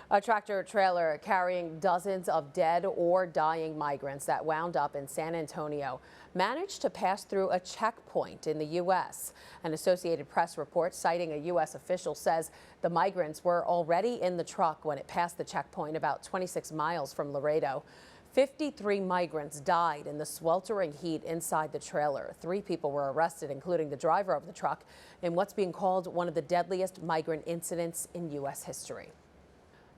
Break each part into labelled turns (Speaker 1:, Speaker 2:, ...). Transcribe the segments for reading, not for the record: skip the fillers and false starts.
Speaker 1: A tractor trailer carrying dozens of dead or dying migrants that wound up in San Antonio managed to pass through a checkpoint in the U.S. An Associated Press report citing a U.S. official says the migrants were already in the truck when it passed the checkpoint about 26 miles from Laredo. 53 migrants died in the sweltering heat inside the trailer. 3 people were arrested, including the driver of the truck, in what's being called one of the deadliest migrant incidents in U.S. history.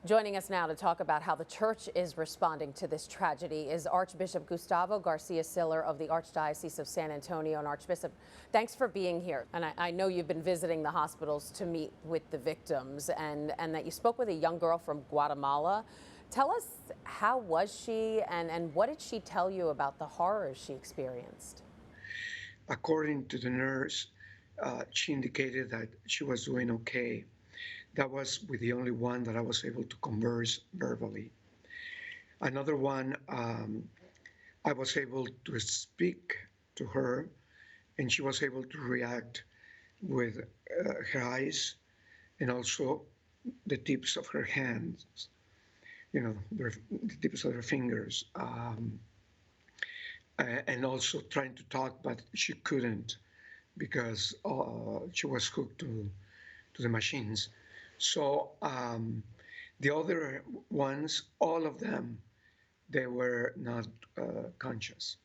Speaker 1: Joining us now to talk about how the church is responding to this tragedy is Archbishop Gustavo Garcia-Siller of the Archdiocese of San Antonio. And Archbishop, thanks for being here. And I know you've been visiting the hospitals to meet with the victims and that you spoke with a young girl from Guatemala. Tell us, how was she and what did she tell you about the horrors she experienced?
Speaker 2: According to the nurse, she indicated that she was doing okay. That was with the only one that I was able to converse verbally. Another one, I was able to speak to her, and she was able to react with her eyes and also the tips of her hands, the tips of her fingers, and also trying to talk, but she couldn't because she was hooked to the machines. So the other ones, all of them, they were not conscious.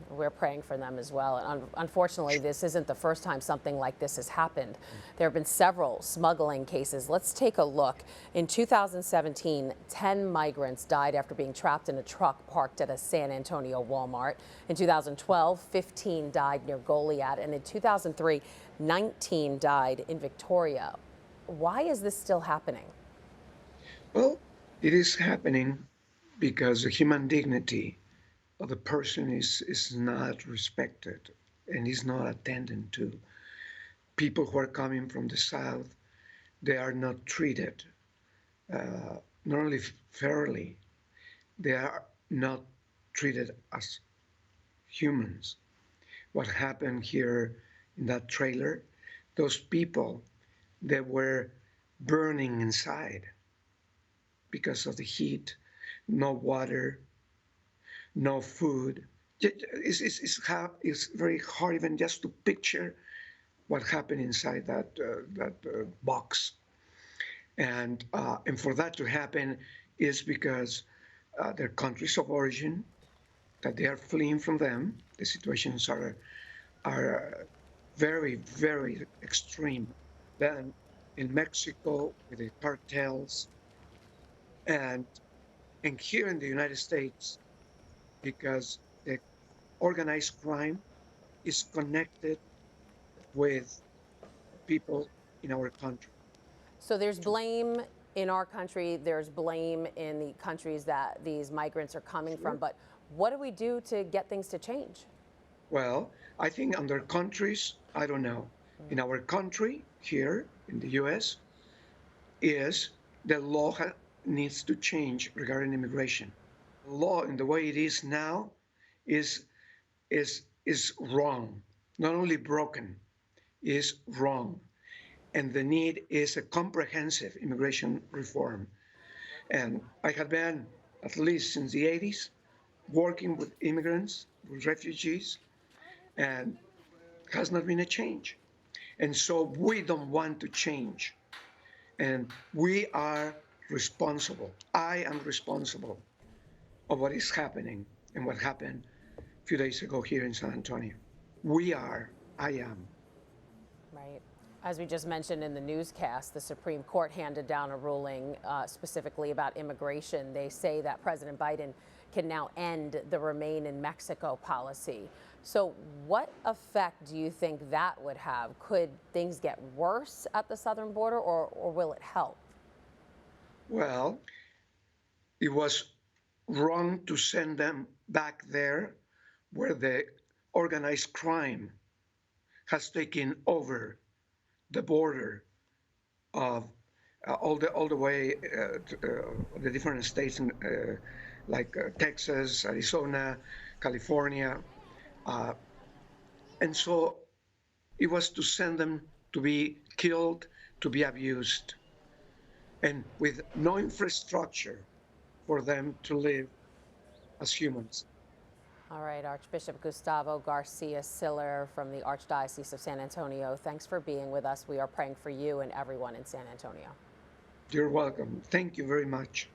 Speaker 1: We're praying for them as well. And unfortunately, this isn't the first time something like this has happened. There have been several smuggling cases. Let's take a look. In 2017, 10 migrants died after being trapped in a truck parked at a San Antonio Walmart. In 2012, 15 died near Goliad. And in 2003, 19 died in Victoria. Why is this still happening?
Speaker 2: Well, it is happening because the human dignity of the person is not respected and is not attended to. People who are coming from the south, they are not treated not only fairly, they are not treated as humans. What happened here in that trailer, those people, they were burning inside because of the heat, no water, no food. It's very hard even just to picture what happened inside that box. And for that to happen is because their countries of origin, that they are fleeing from them. The situations are very, very extreme. Then in Mexico with the cartels, and here in the United States, because the organized crime is connected with people in our country.
Speaker 1: So there's blame in our country, there's blame in the countries that these migrants are coming from, but what do we do to get things to change?
Speaker 2: Well, I think under countries, I don't know. In our country, here in the US, is the law needs to change regarding immigration. The law in the way it is now is wrong, not only broken, is wrong. And the need is a comprehensive immigration reform. And I have been, at least since the 80s, working with immigrants, with refugees, and has not been a change. And so we don't want to change. And we are responsible. I am responsible of what is happening and what happened a few days ago here in San Antonio. I am.
Speaker 1: Right. As we just mentioned in the newscast, the Supreme Court handed down a ruling specifically about immigration. They say that President Biden can now end the Remain in Mexico policy. So what effect do you think that would have? Could things get worse at the southern border or will it help?
Speaker 2: Well, it was wrong to send them back there where the organized crime has taken over the border of all the way to the different states like Texas, Arizona, California. And so it was to send them to be killed, to be abused. and with no infrastructure for them to live as humans.
Speaker 1: All right, Archbishop Gustavo Garcia-Siller from the Archdiocese of San Antonio, thanks for being with us. We are praying for you and everyone in San Antonio.
Speaker 2: You're welcome. Thank you very much.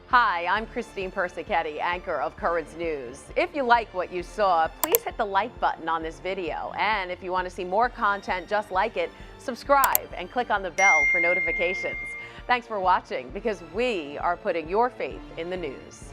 Speaker 1: Hi, I'm Christine Persichetti, anchor of Currents News. If you like what you saw, please hit the like button on this video. And if you want to see more content just like it, subscribe and click on the bell for notifications. Thanks for watching, because we are putting your faith in the news.